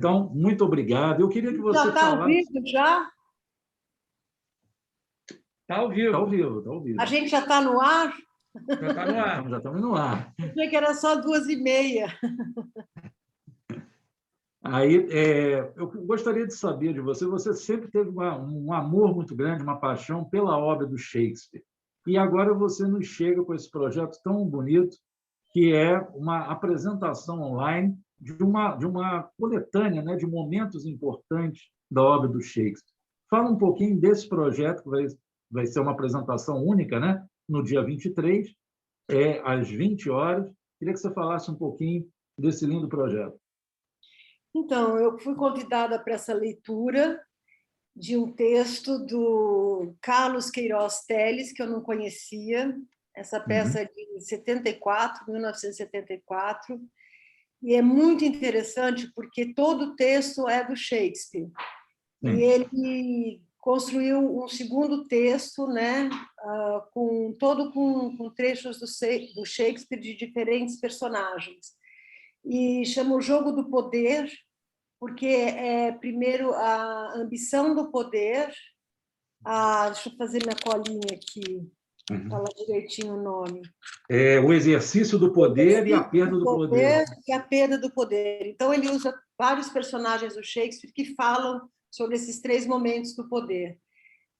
Então, muito obrigado. Eu queria que você Já está ao falasse... vivo, já? Está ao vivo. Está ao vivo, está ao vivo. A gente já está no ar? Já está no ar. Já estamos no ar. Eu achei que era só 2h30. Aí, eu gostaria de saber de você, você sempre teve um amor muito grande, uma paixão pela obra do Shakespeare. E agora você nos chega com esse projeto tão bonito, que é uma apresentação online de uma coletânea, né, de momentos importantes da obra do Shakespeare. Fala um pouquinho desse projeto, que vai ser uma apresentação única, né, no dia 23, às 20 horas. Queria que você falasse um pouquinho desse lindo projeto. Então, eu fui convidada para essa leitura de um texto do Carlos Queiroz Teles, que eu não conhecia. Essa peça é de 1974, e é muito interessante porque todo o texto é do Shakespeare. Sim. E ele construiu um segundo texto, né, com trechos do Shakespeare de diferentes personagens. E chama O Jogo do Poder, porque primeiro, a ambição do poder. Deixa eu fazer minha colinha aqui, falar direitinho o nome. O exercício do poder e a perda do poder. E a perda do poder. Então, ele usa vários personagens do Shakespeare que falam sobre esses 3 momentos do poder.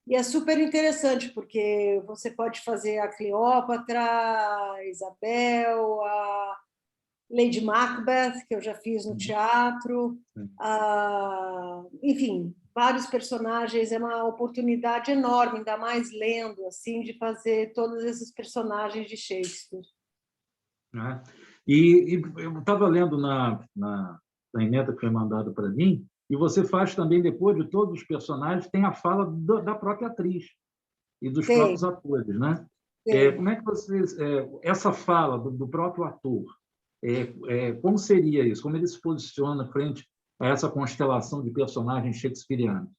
E é super interessante, porque você pode fazer a Cleópatra, a Isabel, a Lady Macbeth, que eu já fiz no teatro, enfim, vários personagens. É uma oportunidade enorme, ainda mais lendo, assim, de fazer todos esses personagens de Shakespeare. E eu estava lendo na emenda que foi mandada para mim, e você faz também, depois de todos os personagens, tem a fala da própria atriz e dos próprios atores, né? Como é que você... essa fala do próprio ator, como seria isso? Como ele se posiciona frente a essa constelação de personagens shakespearianos?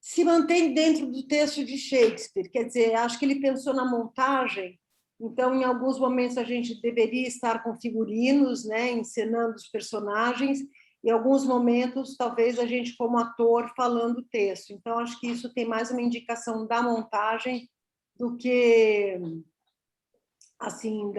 Se mantém dentro do texto de Shakespeare, quer dizer, acho que ele pensou na montagem, então, em alguns momentos, a gente deveria estar com figurinos, né, encenando os personagens, e em alguns momentos, talvez, a gente, como ator, falando o texto. Então, acho que isso tem mais uma indicação da montagem do que, assim,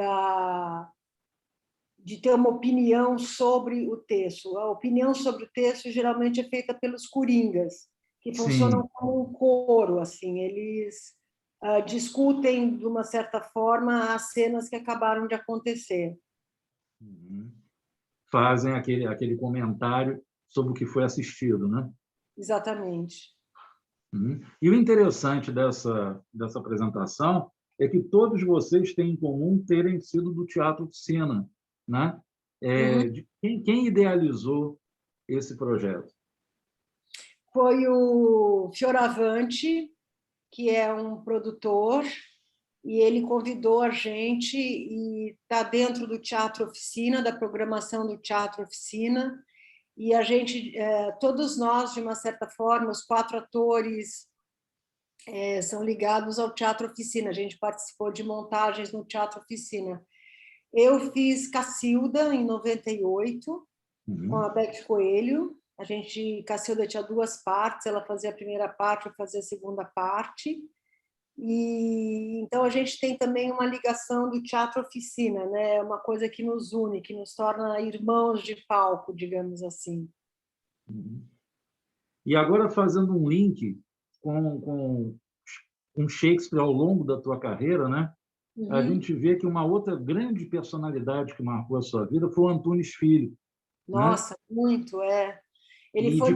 de ter uma opinião sobre o texto. A opinião sobre o texto geralmente é feita pelos coringas, que funcionam como um coro, assim, eles discutem, de uma certa forma, as cenas que acabaram de acontecer. Fazem aquele comentário sobre o que foi assistido, né? Exatamente. E o interessante dessa apresentação é que todos vocês têm em comum terem sido do Teatro Oficina, né? Quem idealizou esse projeto? Foi o Fioravante, que é um produtor, e ele convidou a gente, e está dentro do Teatro Oficina, da programação do Teatro Oficina, e a gente, todos nós, de uma certa forma, os 4 atores são ligados ao Teatro Oficina. A gente participou de montagens no Teatro Oficina. Eu fiz Cacilda, em 98, com a Beth Coelho. Cacilda tinha 2 partes, ela fazia a primeira parte, eu fazia a segunda parte. E então a gente tem também uma ligação do Teatro Oficina, né? Uma coisa que nos une, que nos torna irmãos de palco, digamos assim. E agora, fazendo um link com Shakespeare ao longo da tua carreira, né? A gente vê que uma outra grande personalidade que marcou a sua vida foi o Antunes Filho. Nossa, né? Muito, Ele e foi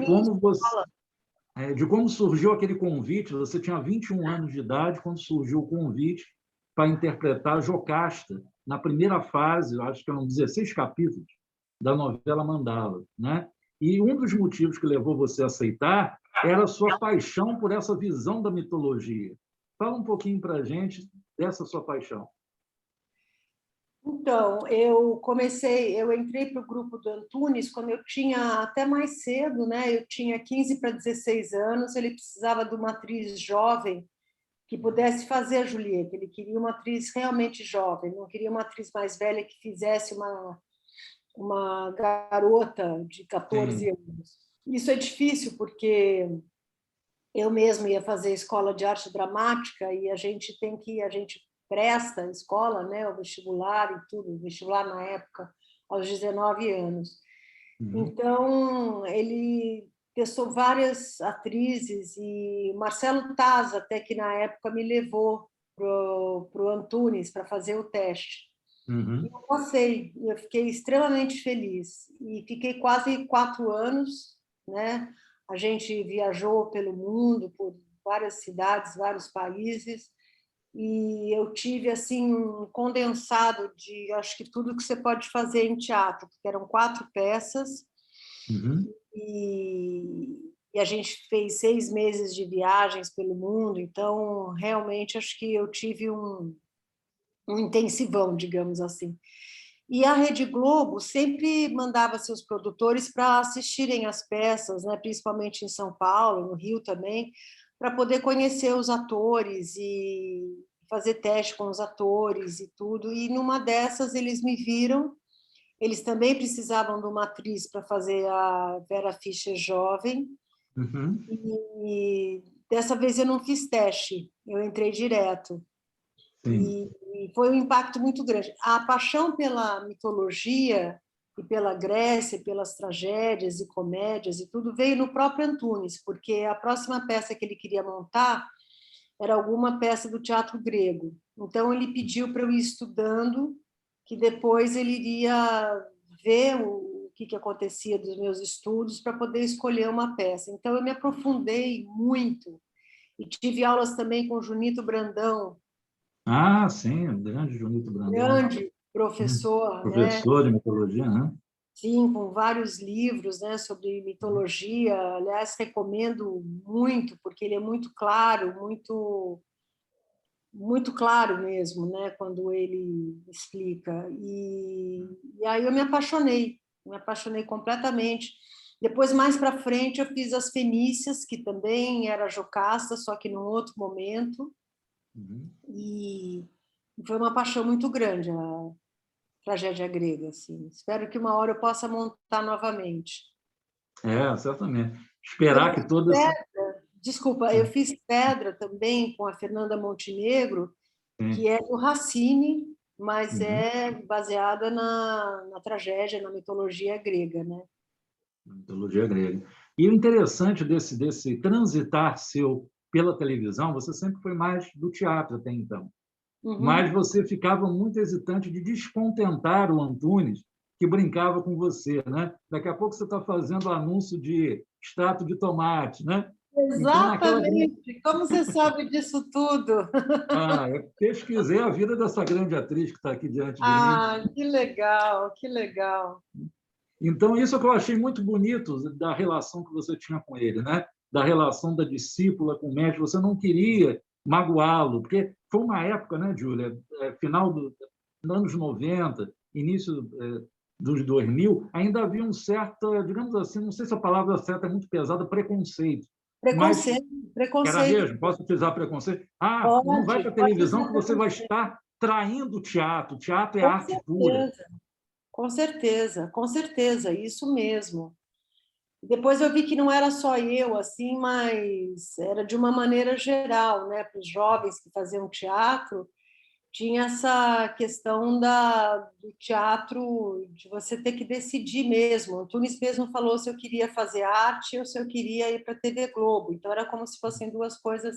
de como surgiu aquele convite. Você tinha 21 anos de idade quando surgiu o convite para interpretar Jocasta na primeira fase, acho que eram 16 capítulos, da novela Mandala, né? E um dos motivos que levou você a aceitar era a sua paixão por essa visão da mitologia. Fala um pouquinho para a gente dessa sua paixão. Então, eu entrei para o grupo do Antunes quando eu tinha, até mais cedo, né? Eu tinha 15 para 16 anos, ele precisava de uma atriz jovem que pudesse fazer a Julieta. Ele queria uma atriz realmente jovem, não queria uma atriz mais velha que fizesse uma garota de 14 anos. Isso é difícil, porque eu mesma ia fazer escola de arte dramática e a gente presta a escola, né, o vestibular e tudo, o vestibular na época, aos 19 anos. Então, ele testou várias atrizes e Marcelo Taz, até que na época me levou para o Antunes para fazer o teste. E eu passei, eu fiquei extremamente feliz. E fiquei quase 4 anos, né? A gente viajou pelo mundo, por várias cidades, vários países, e eu tive assim um condensado de, acho que tudo que você pode fazer em teatro, porque eram 4 peças, e a gente fez 6 meses de viagens pelo mundo, então realmente acho que eu tive um intensivão, digamos assim. E a Rede Globo sempre mandava seus produtores para assistirem às peças, né, principalmente em São Paulo, no Rio também, para poder conhecer os atores e fazer teste com os atores e tudo. E numa dessas eles me viram, eles também precisavam de uma atriz para fazer a Vera Fischer jovem, e dessa vez eu não fiz teste, eu entrei direto. E foi um impacto muito grande. A paixão pela mitologia e pela Grécia, pelas tragédias e comédias e tudo, veio no próprio Antunes, porque a próxima peça que ele queria montar era alguma peça do teatro grego. Então, ele pediu para eu ir estudando, que depois ele iria ver o que acontecia dos meus estudos para poder escolher uma peça. Então, eu me aprofundei muito e tive aulas também com o Junito Brandão. Ah, sim, o grande Junito Brandão. Grande professor, né? Professor de mitologia, né? Sim, com vários livros, né, sobre mitologia. Aliás, recomendo muito, porque ele é muito claro, muito claro mesmo, né, quando ele explica. E aí eu me apaixonei completamente. Depois, mais para frente, eu fiz as Fenícias, que também era Jocasta, só que num outro momento. E foi uma paixão muito grande a tragédia grega, assim. Espero que uma hora eu possa montar novamente. Certamente. Eu Esperar que fiz todas... Pedra, desculpa, eu fiz Pedra também com a Fernanda Montenegro, que é do Racine, mas é baseada na tragédia, na mitologia grega, né? Mitologia grega. E o interessante desse transitar seu pela televisão, você sempre foi mais do teatro até então. Mas você ficava muito hesitante de descontentar o Antunes, que brincava com você, né? Daqui a pouco você está fazendo anúncio de extrato de tomate, né? Então, Exatamente. Como você sabe disso tudo? eu pesquisei a vida dessa grande atriz que está aqui diante de mim. Ah, que legal, que legal. Então, isso é o que eu achei muito bonito da relação que você tinha com ele, né? Da relação da discípula com o mestre. Você não queria magoá-lo, porque foi uma época, né, Júlia? Final dos anos 90, início dos 2000, ainda havia um certo, digamos assim, não sei se a palavra certa é muito pesada, preconceito. Mas era Preconceito. mesmo? Posso utilizar preconceito? Não vai para a Pode televisão usar que você vai preconceito. estar traindo o teatro. O teatro é Com arte pura. certeza, com certeza, isso mesmo. Depois eu vi que não era só eu, assim, mas era de uma maneira geral, né? Para os jovens que faziam teatro, tinha essa questão do teatro, de você ter que decidir mesmo. O Antunes mesmo falou se eu queria fazer arte ou se eu queria ir para a TV Globo. Então, era como se fossem duas coisas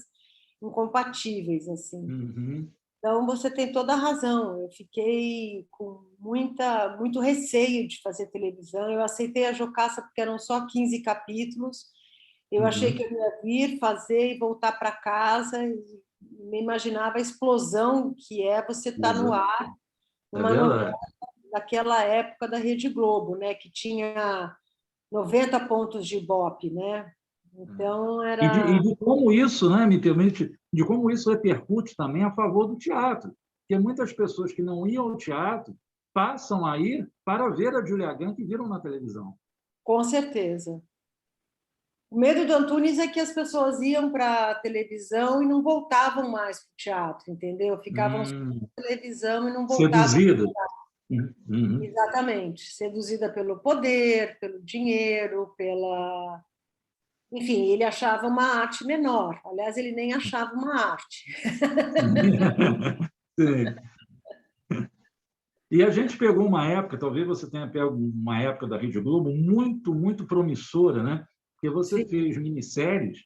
incompatíveis, assim. Então, você tem toda a razão. Eu fiquei com muito receio de fazer televisão. Eu aceitei a Jocasta porque eram só 15 capítulos. Eu achei que eu ia vir, fazer e voltar para casa. E me imaginava a explosão que é você estar no ar, numa novela daquela época da Rede Globo, né? Que tinha 90 pontos de Ibope, né? Então, E era... de como isso, né, me permite, de como isso repercute também a favor do teatro. Porque muitas pessoas que não iam ao teatro passam a ir para ver a Júlia Gant que viram na televisão. Com certeza. O medo do Antunes é que as pessoas iam para a televisão e não voltavam mais para o teatro, entendeu? Ficavam só na televisão e não voltavam. Seduzida. Uhum. Exatamente, seduzida pelo poder, pelo dinheiro, pela... Enfim, ele achava uma arte menor. Aliás, ele nem achava uma arte. Sim. E a gente pegou uma época, talvez você tenha pego uma época da Rede Globo muito, muito promissora, né? Porque você Sim, fez minisséries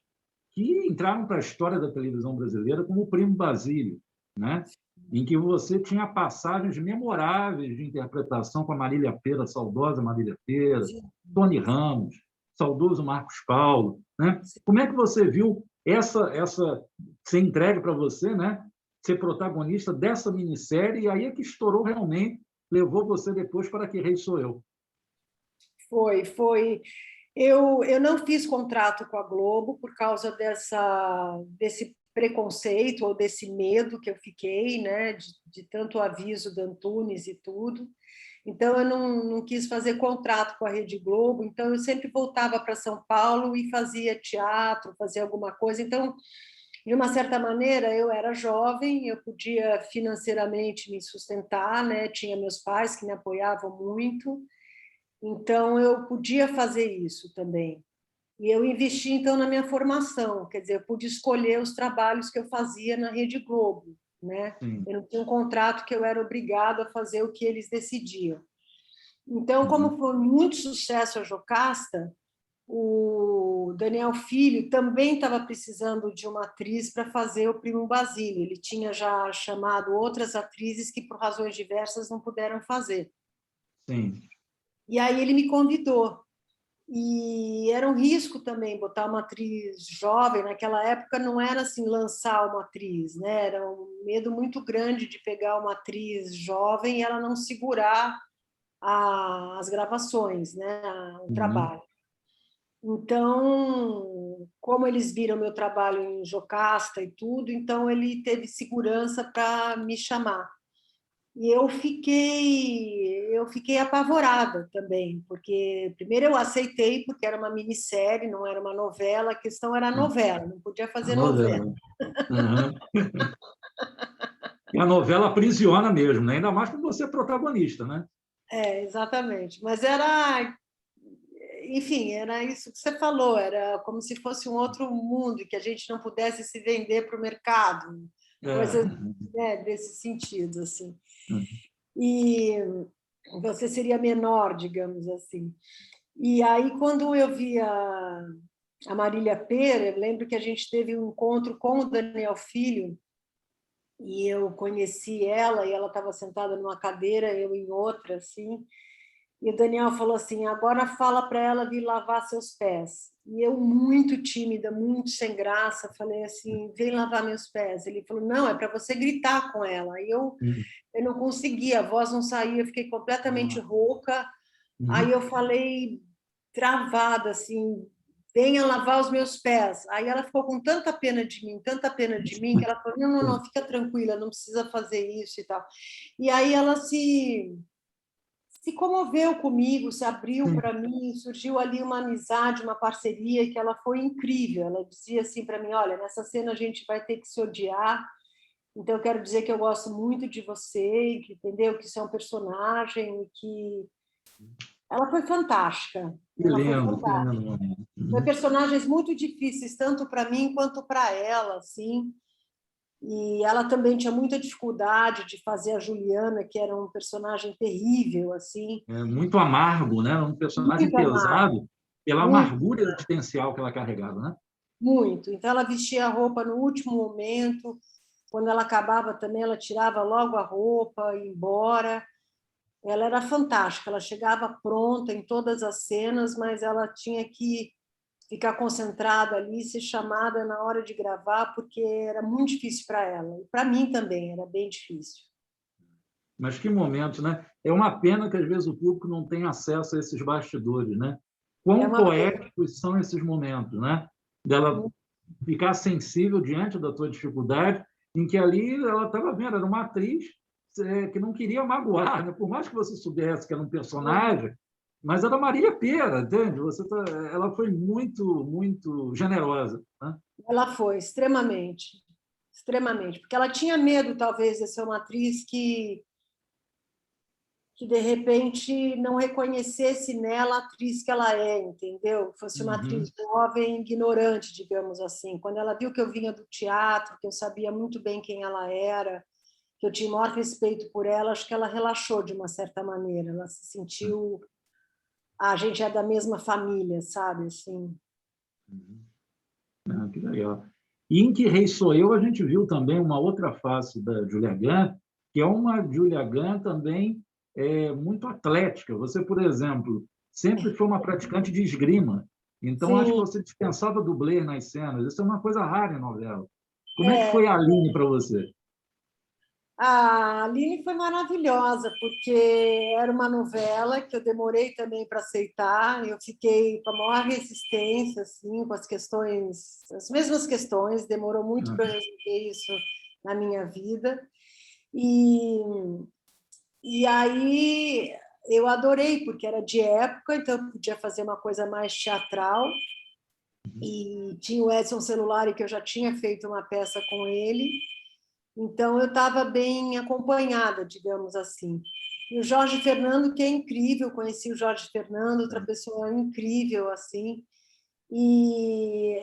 que entraram para a história da televisão brasileira como o Primo Basílio, né? Em que você tinha passagens memoráveis de interpretação com a Marília Pêra, a saudosa Marília Pêra, sim, Tony Ramos, saudoso Marcos Paulo, né? sim. Como é que você viu essa ser entregue para você, né? Ser protagonista dessa minissérie, e aí é que estourou realmente, levou você depois para Que Rei Sou Eu. Foi. Eu não fiz contrato com a Globo por causa desse preconceito ou desse medo que eu fiquei, né, de tanto aviso do Antunes e tudo. Então, eu não quis fazer contrato com a Rede Globo, então eu sempre voltava para São Paulo e fazia teatro, fazia alguma coisa. Então, de uma certa maneira, eu era jovem, eu podia financeiramente me sustentar, né? Tinha meus pais que me apoiavam muito, então eu podia fazer isso também. E eu investi, então, na minha formação, quer dizer, eu pude escolher os trabalhos que eu fazia na Rede Globo, né? Sim. Eu não tinha um contrato que eu era obrigado a fazer o que eles decidiam. Então, como foi muito sucesso a Jocasta, o Daniel Filho também estava precisando de uma atriz para fazer o Primo Basílio. Ele tinha já chamado outras atrizes que, por razões diversas, não puderam fazer. Sim. E aí ele me convidou. E era um risco também botar uma atriz jovem. Naquela época não era assim lançar uma atriz, né? Era um medo muito grande de pegar uma atriz jovem e ela não segurar as gravações, né? O Uhum. trabalho. Então, como eles viram meu trabalho em Jocasta e tudo, então ele teve segurança para me chamar. E eu fiquei apavorada também, porque primeiro eu aceitei porque era uma minissérie, não era uma novela, a questão era a novela, não podia A fazer novela. novela. Uhum. E a novela aprisiona mesmo, né? Ainda mais quando você é protagonista, né? É, exatamente. Mas era, enfim, era isso que você falou, era como se fosse um outro mundo, que a gente não pudesse se vender para o mercado, É. coisa, né, desse sentido, assim. Uhum. E você seria menor, digamos assim. E aí, quando eu vi a Marília Pêra, eu lembro que a gente teve um encontro com o Daniel Filho, e eu conheci ela, e ela estava sentada numa cadeira, eu em outra, assim, e o Daniel falou assim, agora fala para ela vir lavar seus pés. E eu, muito tímida, muito sem graça, falei assim, vem lavar meus pés. Ele falou, não, é para você gritar com ela. Aí eu não conseguia, a voz não saía, eu fiquei completamente Uhum. rouca. Aí Uhum. eu falei travada, assim, venha lavar os meus pés. Aí ela ficou com tanta pena de mim, que ela falou, não, fica tranquila, não precisa fazer isso e tal. E aí ela se comoveu comigo, se abriu Sim. para mim, surgiu ali uma amizade, uma parceria que ela foi incrível. Ela dizia assim para mim, olha, nessa cena a gente vai ter que se odiar, então eu quero dizer que eu gosto muito de você, que entendeu que isso é um personagem, que ela foi fantástica. Ela foi Que fantástica. lindo momento. Foi Uhum. personagens muito difíceis, tanto para mim quanto para ela, assim. E ela também tinha muita dificuldade de fazer a Juliana, que era um personagem terrível, assim, É muito amargo, né? Um personagem muito amarga, pesado pela muito, amargura existencial que ela carregava, né? muito. Então ela vestia a roupa no último momento, quando ela acabava também, ela tirava logo a roupa, ia embora. Ela era fantástica, ela chegava pronta em todas as cenas, mas ela tinha que ficar concentrada ali, ser chamada na hora de gravar, porque era muito difícil para ela. E para mim também era bem difícil. Mas que momento, né? É uma pena que às vezes o público não tem acesso a esses bastidores, né? É Quão uma pena. poéticos são esses momentos, né? Dela ficar sensível diante da tua dificuldade, em que ali ela estava vendo, era uma atriz que não queria magoar, né? Por mais que você soubesse que era um personagem, mas era Maria Pêra, entende? Ela foi muito, muito generosa, né? Ela foi extremamente, extremamente, porque ela tinha medo talvez de ser uma atriz que, de repente, não reconhecesse nela a atriz que ela é, entendeu? Fosse uma atriz jovem, ignorante, digamos assim. Quando ela viu que eu vinha do teatro, que eu sabia muito bem quem ela era, que eu tinha o maior respeito por ela, acho que ela relaxou de uma certa maneira. Ela se sentiu... a gente é da mesma família, sabe? Assim. Ah, que legal. E em Que Rei Sou Eu, a gente viu também uma outra face da Julia Gunn, que é uma Julia Gunn também muito atlética. Você, por exemplo, sempre foi uma praticante de esgrima. Então, acho que Sim, você dispensava dublê nas cenas. Isso é uma coisa rara em novela. Como é que foi a Aline para você? a Aline foi maravilhosa, porque era uma novela que eu demorei também para aceitar, eu fiquei com a maior resistência, assim, com as questões, as mesmas questões, demorou muito para eu resolver isso na minha vida. E, e aí eu adorei, porque era de época, então eu podia fazer uma coisa mais teatral, e tinha o Edson Celulari, que eu já tinha feito uma peça com ele, então, eu estava bem acompanhada, digamos assim. E o Jorge Fernando, que é incrível, conheci o Jorge Fernando, outra pessoa incrível, assim. E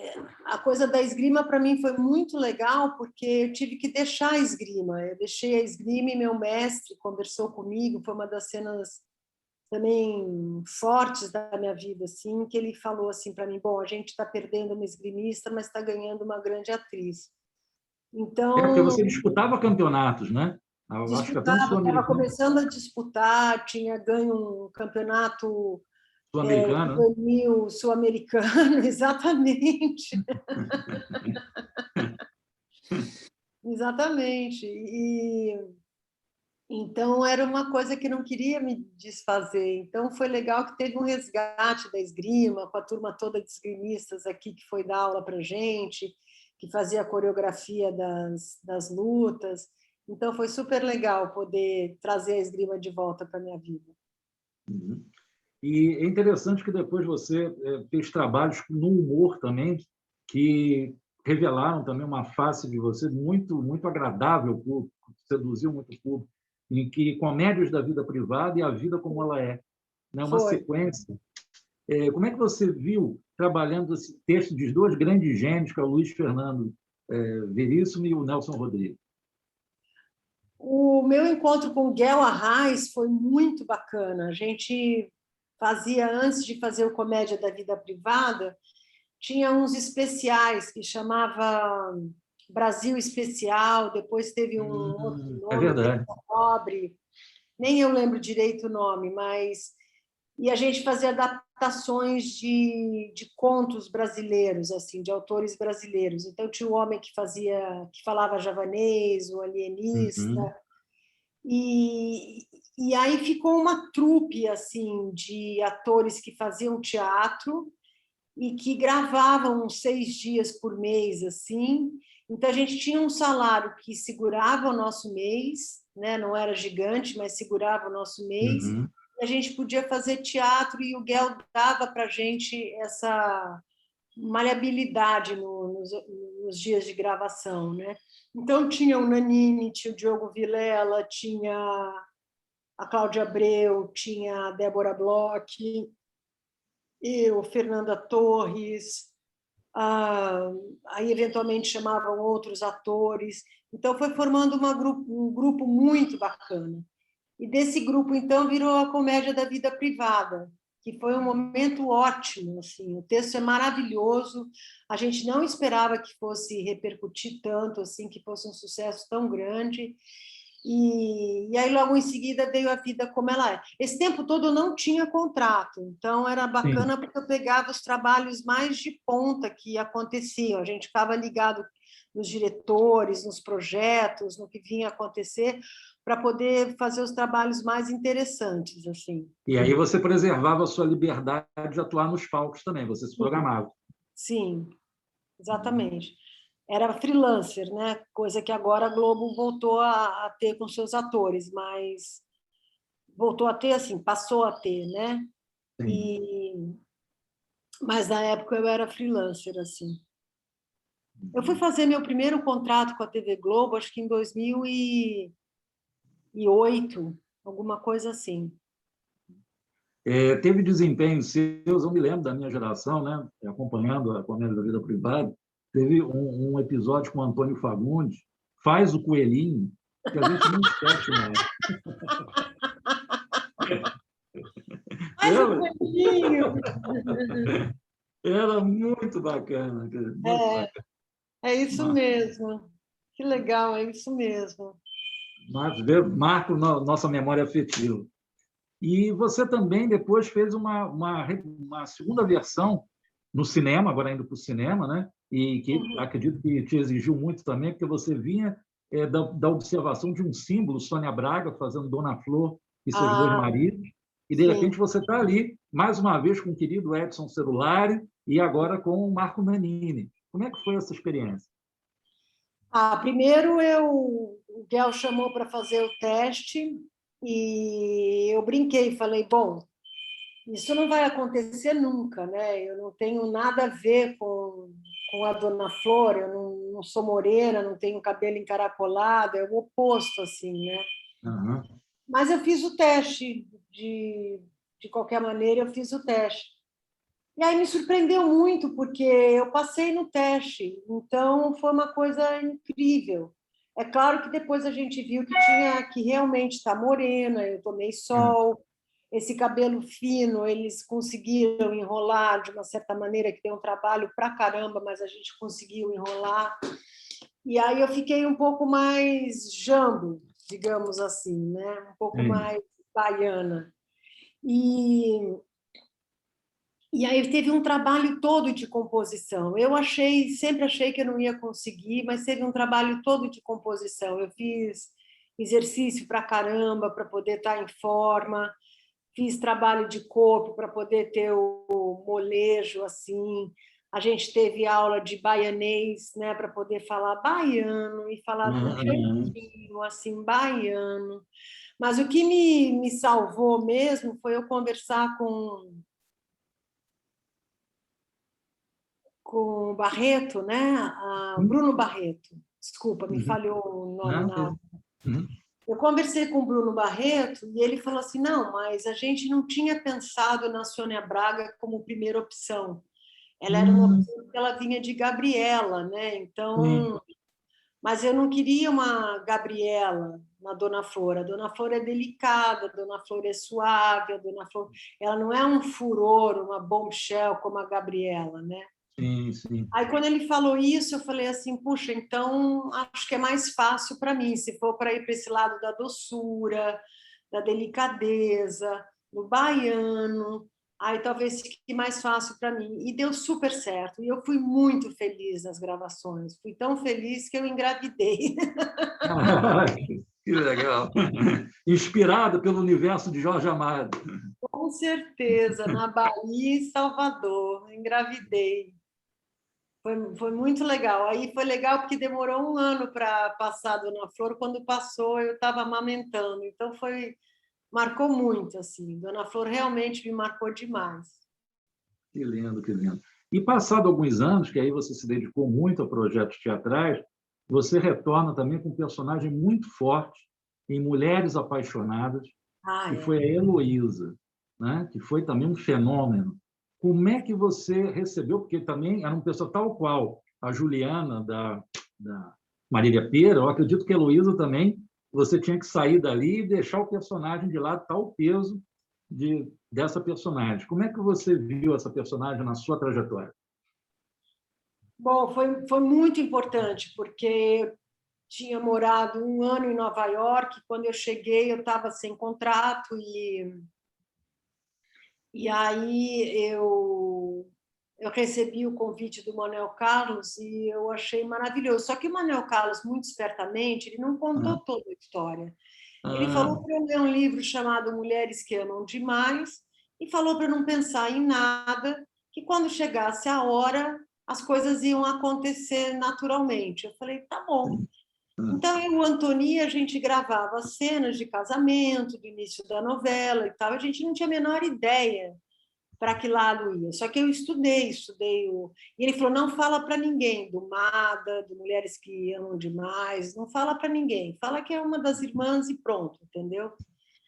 a coisa da esgrima, para mim, foi muito legal, porque eu tive que deixar a esgrima. Eu deixei a esgrima e meu mestre conversou comigo, foi uma das cenas também fortes da minha vida, assim, que ele falou assim para mim, bom, a gente está perdendo uma esgrimista, mas está ganhando uma grande atriz. Porque Então, você disputava campeonatos, né? Eu acho que até um disputava, estava sul-americano, começando a disputar, tinha ganho um campeonato sul-americano, né? juvenil sul-americano, exatamente, exatamente. E então era uma coisa que não queria me desfazer. Então foi legal que teve um resgate da esgrima, com a turma toda de esgrimistas aqui que foi dar aula para gente, que fazia a coreografia das lutas. Então foi super legal poder trazer a esgrima de volta para minha vida. Uhum. E é interessante que depois você fez trabalhos no humor também, que revelaram também uma face de você muito agradável ao público, seduziu muito o público, em que Comédias da Vida Privada e A Vida Como Ela É, né? Uma Foi. sequência. Como é que você viu trabalhando esse texto de dois grandes gênios, que é o Luiz Fernando Veríssimo e o Nelson Rodrigues? O meu encontro com o Guel Arraes foi muito bacana. A gente fazia, antes de fazer o Comédia da Vida Privada, tinha uns especiais que chamava Brasil Especial, depois teve um outro É nome, Terça verdade. Nobre, nem eu lembro direito o nome, mas... E a gente fazia adaptações de contos brasileiros, assim, de autores brasileiros. Então tinha o homem que falava javanês, o alienista, Uhum. e, e aí ficou uma trupe assim de atores que faziam teatro e que gravavam uns 6 dias por mês, assim. Então a gente tinha um salário que segurava o nosso mês, né? Não era gigante, mas segurava o nosso mês. Uhum. E a gente podia fazer teatro e o Guel dava para a gente essa maleabilidade nos dias de gravação, né? Então tinha o Nanini, tinha o Diogo Vilela, tinha a Cláudia Abreu, tinha a Débora Bloch, eu, Fernanda Torres, aí eventualmente chamavam outros atores. Então foi formando um grupo muito bacana. E desse grupo, então, virou a Comédia da Vida Privada, que foi um momento ótimo. Assim. O texto é maravilhoso, a gente não esperava que fosse repercutir tanto, assim, que fosse um sucesso tão grande. E aí, logo em seguida, veio A Vida Como Ela É. Esse tempo todo eu não tinha contrato, então era Sim. bacana porque eu pegava os trabalhos mais de ponta que aconteciam, a gente ficava ligado nos diretores, nos projetos, no que vinha acontecer, para poder fazer os trabalhos mais interessantes, assim. E aí você preservava a sua liberdade de atuar nos palcos também, você se Sim, programava. sim, exatamente. Era freelancer, né? Coisa que agora a Globo voltou a ter com seus atores, mas voltou a ter, assim, passou a ter, né? Sim. E, mas na época eu era freelancer, assim. Eu fui fazer meu primeiro contrato com a TV Globo, acho que em 2008, alguma coisa assim. Teve desempenhos seus, eu me lembro da minha geração, né, acompanhando a Comédia da Vida Privada, teve um episódio com o Antônio Fagundes, Faz o Coelhinho, que a gente não esquece mais. Faz o coelhinho! Era muito bacana, muito bacana. É isso mesmo. Que legal, é isso mesmo. Marca nossa memória afetiva. E você também depois fez uma segunda versão no cinema, agora indo para o cinema, né? E que acredito que te exigiu muito também, porque você vinha da observação de um símbolo, Sônia Braga fazendo Dona Flor e seus dois maridos, e de repente você está ali, mais uma vez, com o querido Edson Celulari e agora com o Marco Nanini. Como é que foi essa experiência? Primeiro o Guel chamou para fazer o teste e eu brinquei, falei, bom, isso não vai acontecer nunca, né? Eu não tenho nada a ver com a Dona Flor, eu não sou morena, não tenho cabelo encaracolado, é o oposto, assim, né? Uhum. Mas eu fiz o teste, de qualquer maneira, eu fiz o teste. E aí me surpreendeu muito, porque eu passei no teste, então foi uma coisa incrível. É claro que depois a gente viu que tinha que realmente estar morena, eu tomei sol, esse cabelo fino, eles conseguiram enrolar de uma certa maneira, que tem um trabalho pra caramba, mas a gente conseguiu enrolar. E aí eu fiquei um pouco mais jambo, digamos assim, né? Um pouco mais baiana. E aí teve um trabalho todo de composição. Sempre achei que eu não ia conseguir, mas teve um trabalho todo de composição. Eu fiz exercício pra caramba para poder estar em forma, fiz trabalho de corpo para poder ter o molejo assim. A gente teve aula de baianês, né, para poder falar baiano e falar de um jeitinho assim baiano. Mas o que me salvou mesmo foi eu conversar com o Barreto, né? Bruno Barreto. Desculpa, me falhou o nome na hora. Eu conversei com o Bruno Barreto e ele falou assim, não, mas a gente não tinha pensado na Sônia Braga como primeira opção. Ela era uma opção porque ela vinha de Gabriela, né? Então, mas eu não queria uma Gabriela na Dona Flor. A Dona Flor é delicada, a Dona Flor é suave, a Dona Flor, ela não é um furor, uma bombshell como a Gabriela, né? Sim, sim. Aí, quando ele falou isso, eu falei assim, puxa, então acho que é mais fácil para mim, se for para ir para esse lado da doçura, da delicadeza, do baiano, aí talvez fique mais fácil para mim. E deu super certo. E eu fui muito feliz nas gravações. Fui tão feliz que eu engravidei. Que legal. Inspirado pelo universo de Jorge Amado. Com certeza, na Bahia e Salvador. Engravidei. Foi muito legal. Aí foi legal porque demorou um ano para passar a Dona Flor. Quando passou, eu estava amamentando. Então, marcou muito, assim. Dona Flor realmente me marcou demais. Que lindo, que lindo. E passado alguns anos, que aí você se dedicou muito a projetos teatrais, você retorna também com um personagem muito forte em Mulheres Apaixonadas, que foi a Heloísa, né? Que foi também um fenômeno. Como é que você recebeu? Porque também era um pessoa tal qual a Juliana, da Marília Pêra, eu acredito que a Heloísa também, você tinha que sair dali e deixar o personagem de lado, tal peso dessa personagem. Como é que você viu essa personagem na sua trajetória? Bom, foi muito importante, porque eu tinha morado um ano em Nova York. Quando eu cheguei, eu estava sem contrato e aí eu recebi o convite do Manuel Carlos e eu achei maravilhoso. Só que o Manuel Carlos, muito espertamente, ele não contou toda a história. Ele falou para eu ler um livro chamado Mulheres que Amam Demais e falou para não pensar em nada, que quando chegasse a hora, as coisas iam acontecer naturalmente. Eu falei, tá bom. Então, eu e o Antoni, a gente gravava cenas de casamento, do início da novela e tal. A gente não tinha a menor ideia para que lado ia. Só que eu estudei E ele falou, não fala para ninguém do Mada, do Mulheres que Amam Demais, não fala para ninguém. Fala que é uma das irmãs e pronto, entendeu?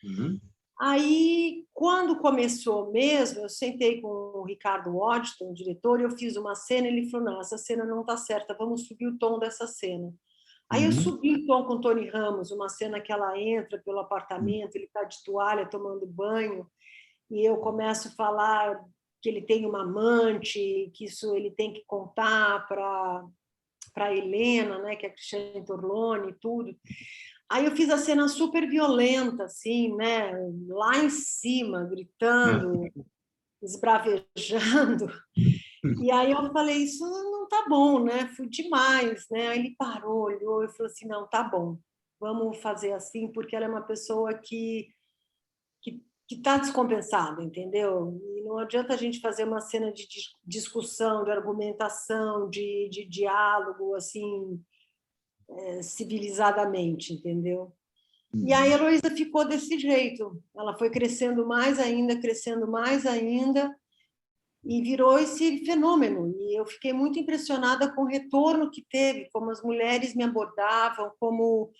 Uhum. Aí, quando começou mesmo, eu sentei com o Ricardo Waddington, o diretor, e eu fiz uma cena, ele falou, não, essa cena não está certa, vamos subir o tom dessa cena. Aí eu Uhum. subi o tom com o Tony Ramos, uma cena que ela entra pelo apartamento, ele está de toalha, tomando banho, e eu começo a falar que ele tem uma amante, que isso ele tem que contar para Helena, né, que é a Cristiane Torlone, tudo. Aí eu fiz a cena super violenta, assim, né, lá em cima, gritando, esbravejando. E aí eu falei, isso não tá bom, né? Fui demais, né? Aí ele parou, olhou e falou assim, não, tá bom, vamos fazer assim, porque ela é uma pessoa que está descompensada, entendeu? E não adianta a gente fazer uma cena de discussão, de argumentação, de diálogo, assim, civilizadamente, entendeu? E aí a Heloísa ficou desse jeito. Ela foi crescendo mais ainda, e virou esse fenômeno. E eu fiquei muito impressionada com o retorno que teve, como as mulheres me abordavam, como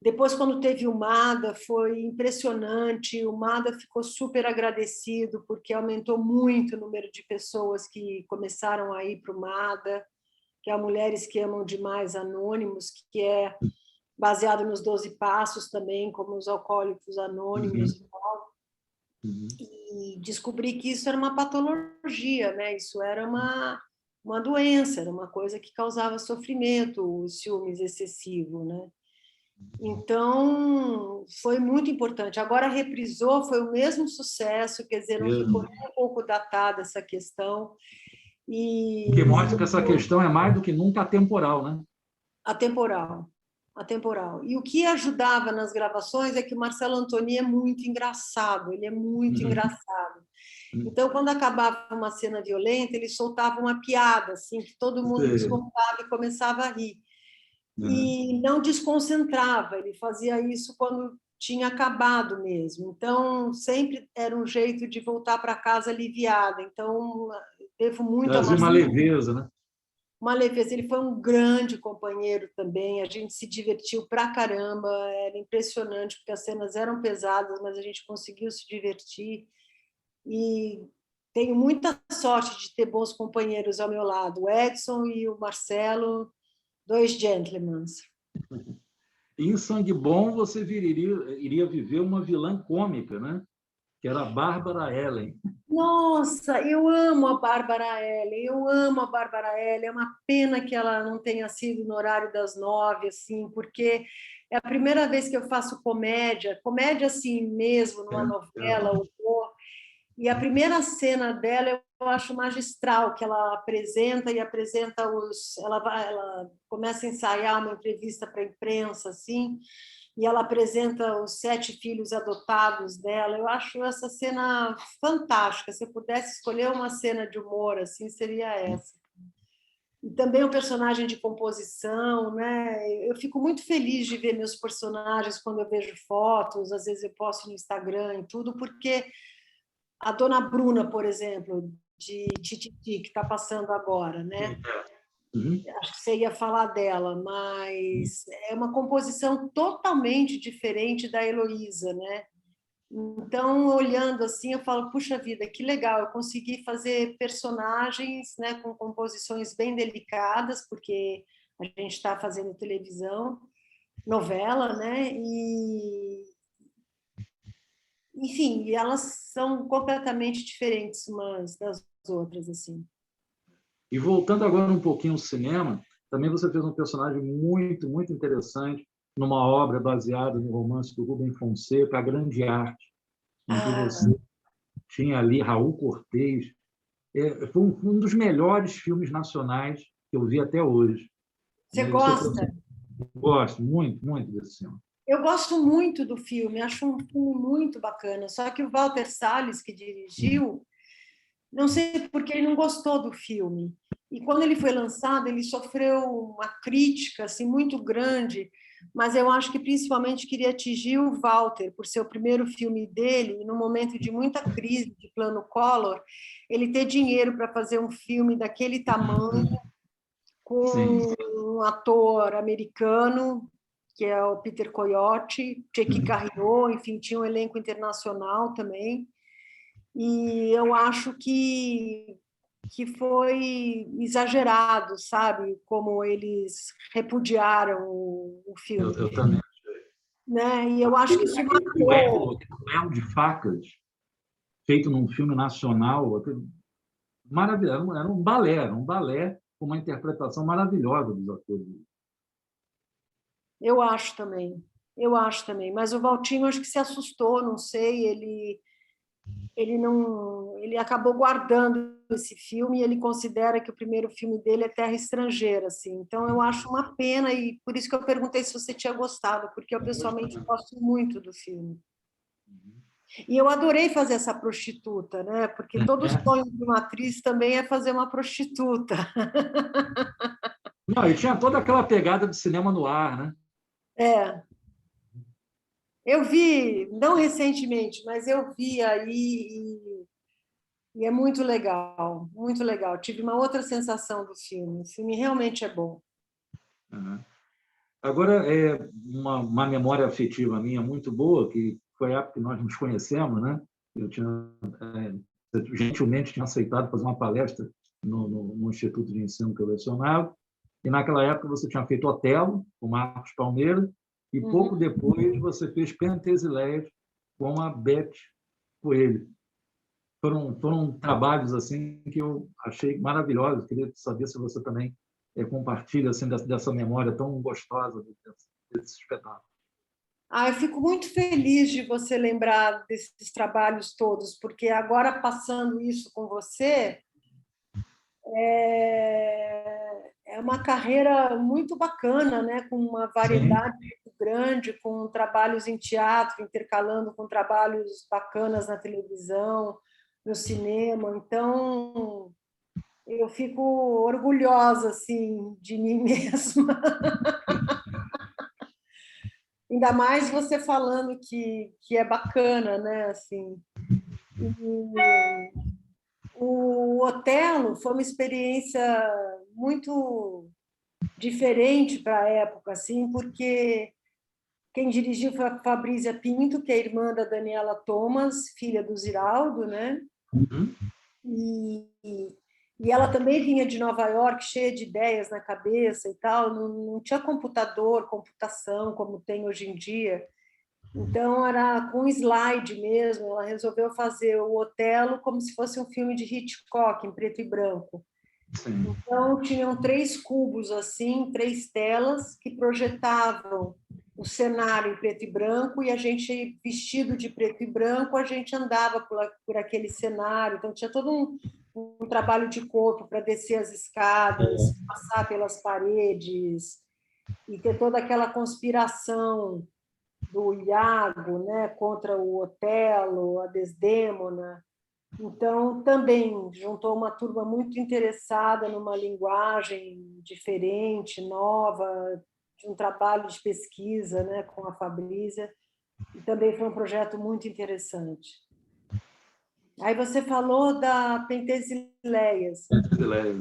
depois, quando teve o MADA, foi impressionante. O MADA ficou super agradecido, porque aumentou muito o número de pessoas que começaram a ir para o MADA, que é Mulheres que Amam Demais Anônimos, que é baseado nos 12 Passos também, como os Alcoólicos Anônimos. Uhum. E descobri que isso era uma patologia, né? Isso era uma doença, era uma coisa que causava sofrimento, o ciúmes excessivo, né? Então, foi muito importante. Agora reprisou, foi o mesmo sucesso, quer dizer, não ficou Mesmo. nem um pouco datada essa questão. O que E mostra que essa questão é mais do que nunca atemporal, né? atemporal, atemporal. E o que ajudava nas gravações é que o Marcelo Antoni é muito engraçado, ele é muito engraçado. Então, quando acabava uma cena violenta, ele soltava uma piada, assim, que todo mundo Sei. desmontava e começava a rir. Uhum. E não desconcentrava, ele fazia isso quando tinha acabado mesmo. Então, sempre era um jeito de voltar para casa aliviada. Então, devo muito a Trazia uma Marcelo. leveza, né? Uma leveza, ele foi um grande companheiro também, a gente se divertiu pra caramba, era impressionante, porque as cenas eram pesadas, mas a gente conseguiu se divertir, e tenho muita sorte de ter bons companheiros ao meu lado, o Edson e o Marcelo, dois gentlemen. E em Sangue Bom você iria viver uma vilã cômica, né? Que era a Bárbara Ellen. Nossa, eu amo a Bárbara Ellen, eu amo a Bárbara Ellen. É uma pena que ela não tenha sido no horário das 9, assim, porque é a primeira vez que eu faço comédia, comédia assim mesmo, numa novela, humor. E a primeira cena dela eu acho magistral, que ela apresenta ela começa a ensaiar uma entrevista para a imprensa, assim, e ela apresenta os 7 filhos adotados dela. Eu acho essa cena fantástica. Se eu pudesse escolher uma cena de humor, assim, seria essa. E também o personagem de composição, né? Eu fico muito feliz de ver meus personagens quando eu vejo fotos, às vezes eu posto no Instagram e tudo, porque a Dona Bruna, por exemplo, de Tititi, que está passando agora, né? Uhum. Acho que você ia falar dela, mas é uma composição totalmente diferente da Heloísa, né? Então, olhando assim, eu falo, puxa vida, que legal, eu consegui fazer personagens, né, com composições bem delicadas, porque a gente está fazendo televisão, novela, né? E, enfim, elas são completamente diferentes umas das outras, assim. E voltando agora um pouquinho ao cinema, também você fez um personagem muito, muito interessante numa obra baseada no romance do Rubem Fonseca, A Grande Arte, em que Ah, você tinha ali Raul Cortez. Foi um dos melhores filmes nacionais que eu vi até hoje. você E o seu gosta? personagem, gosto muito, muito desse filme. Eu gosto muito do filme, acho um filme muito bacana. Só que o Walter Salles, que dirigiu, não sei porque ele não gostou do filme. E quando ele foi lançado, ele sofreu uma crítica assim, muito grande, mas eu acho que principalmente queria atingir o Walter, por ser o primeiro filme dele, e num momento de muita crise de plano Collor, ele ter dinheiro para fazer um filme daquele tamanho, Sim. com um ator americano que é o Peter Coyote, Tchéky Karyo, enfim, tinha um elenco internacional também. E eu acho que foi exagerado, sabe? Como eles repudiaram o filme. Eu também. Né? E eu acho que isso marcou. O duelo de facas, feito num filme nacional, maravilhoso. Era um balé com uma interpretação maravilhosa dos atores. Eu acho também. Mas o Valtinho acho que se assustou, não sei, ele acabou guardando esse filme e ele considera que o primeiro filme dele é Terra Estrangeira, assim. Então eu acho uma pena e por isso que eu perguntei se você tinha gostado, porque eu pessoalmente gosto muito do filme. E eu adorei fazer essa prostituta, né? Porque todo sonho de uma atriz também é fazer uma prostituta. Não, e tinha toda aquela pegada de cinema no ar, né? É. Eu vi, não recentemente, mas eu vi aí e é muito legal, muito legal. Tive uma outra sensação do filme. O filme realmente é bom. Uhum. Agora, uma memória afetiva minha muito boa, que foi a época que nós nos conhecemos, né? Eu tinha, gentilmente, tinha aceitado fazer uma palestra no Instituto de Ensino que eu lecionava, e naquela época você tinha feito Otelo, com Marcos Palmeira, e pouco depois você fez Penthesilés com a Beth Coelho. Foram trabalhos assim que eu achei maravilhosos. Queria saber se você também compartilha assim dessa memória tão gostosa desse espetáculo. Eu fico muito feliz de você lembrar desses trabalhos todos, porque agora passando isso com você, é uma carreira muito bacana, né? Com uma variedade muito grande, com trabalhos em teatro, intercalando com trabalhos bacanas na televisão, no cinema. Então, eu fico orgulhosa assim de mim mesma. Ainda mais você falando que é bacana, né? Assim, o Otelo foi uma experiência muito diferente para a época, assim, porque quem dirigiu foi a Fabrícia Pinto, que é irmã da Daniela Thomas, filha do Ziraldo, né? Uhum. E ela também vinha de Nova York, cheia de ideias na cabeça e tal, não tinha computação como tem hoje em dia. Então, era com slide mesmo, ela resolveu fazer o Otelo como se fosse um filme de Hitchcock, em preto e branco. Sim. Então, tinham 3 cubos, assim, 3 telas que projetavam o cenário em preto e branco, e a gente, vestido de preto e branco, a gente andava por aquele cenário. Então, tinha todo um trabalho de corpo para descer as escadas, passar pelas paredes, e ter toda aquela conspiração do Iago, né, contra o Otelo, a Desdémona. Então, também juntou uma turma muito interessada numa linguagem diferente, nova, de um trabalho de pesquisa, né, com a Fabrícia, e também foi um projeto muito interessante. Aí você falou da Penthesilés. Penthesilés.